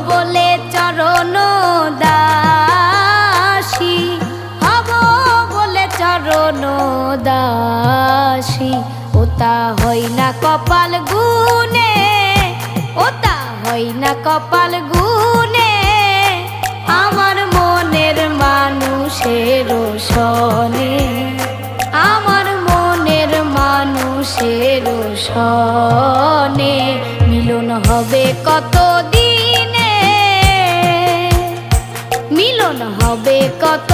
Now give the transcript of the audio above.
বলে চরণ দাসী, হব বলে চরণ দাসী। ওতা হয় না কপাল গুনে, ওতা হয় না কপাল গুনে, আমার মনের মানুষের সনে, আমার মনের মানুষের সনে। মিলন হবে কত দিনে, মিলন হবে কত